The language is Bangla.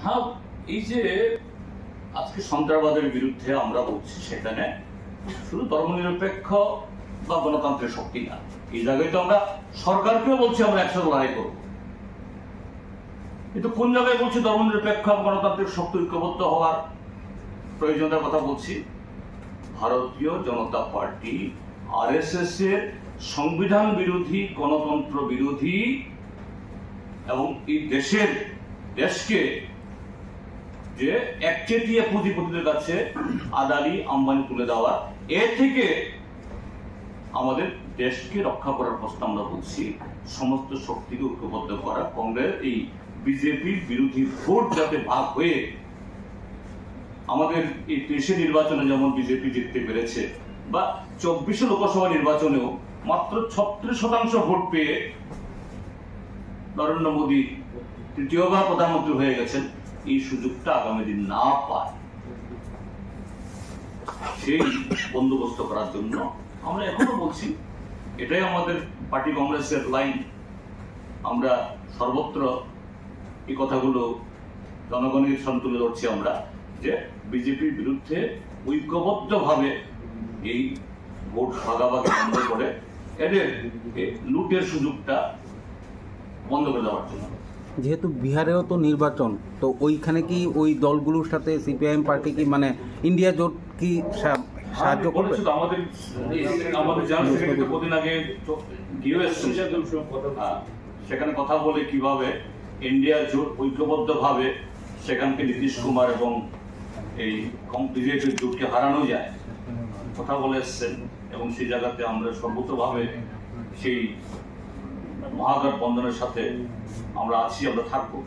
হ্যাঁ, এই যে আজকে সন্ত্রাসবাদের বিরুদ্ধে আমরা বলছি, সেখানে শুধু ধর্মনিরপেক্ষ বা গণতান্ত্রিক শক্তি না, এই জায়গায় তো আমরা সরকারকেও বলছি আমরা একসাথে লড়াই করব। কিন্তু কোন জায়গায় বলছি ধর্মনিরপেক্ষ গণতান্ত্রিক শক্তি ঐক্যবদ্ধ হওয়ার প্রয়োজনীয়তার কথা বলছি? ভারতীয় জনতা পার্টি আরএসএস এর সংবিধান বিরোধী, গণতন্ত্র বিরোধী এবং এই দেশকে যে একচেটিয়া পুঁজিপতিদের কাছে আদানি আম্বানি তুলে দেওয়া, এর থেকে আমাদের দেশকে রক্ষা করার প্রশ্ন আমরা বলছি। সমস্ত শক্তিকে ঐক্যবদ্ধ করা, কংগ্রেস এই বিজেপির বিরোধী ভোট যাতে ভাগ হয়ে আমাদের এই 23 নির্বাচনে যেমন বিজেপি জিততে পেরেছে, বা 24 লোকসভা নির্বাচনেও মাত্র 36% ভোট পেয়ে নরেন্দ্র মোদী তৃতীয়বার প্রধানমন্ত্রী হয়ে গেছেন, এই সুযোগটা আগামী দিন না পায়, সেই বন্দোবস্ত করার জন্য আমরা এখনো বলছি, এটাই আমাদের পার্টি কংগ্রেসের লাইন। আমরা সর্বত্র এই কথাগুলো জনগণের সামনে তুলে ধরছি আমরা, যে বিজেপির বিরুদ্ধে ঐক্যবদ্ধভাবে এই ভোট ভাগাভাগি বন্ধ করে এদের লুটের সুযোগটা বন্ধ করে দেওয়ার জন্য। যেহেতু বিহারেও তো নির্বাচন, তো ওইখানে কি ওই দলগুলোর সাথে সিপিআইএম পার্টি কি মানে ইন্ডিয়া জোট কি সাহায্য করবে? আমাদের জানার সেক্রেটারি কদিন আগে গিয়ে এসেছেন, সেখানে কথা বলে কিভাবে ইন্ডিয়া জোট ঐক্যবদ্ধভাবে সেখানকে নীতিশ কুমার এবং এই বিজেপির জোটকে হারানো যায় কথা বলে এসছেন, এবং সেই জায়গাতে আমরা সর্বতভাবে সেই মহাগঠবন্ধনের সাথে আমরা আছি, আমরা থাকবো।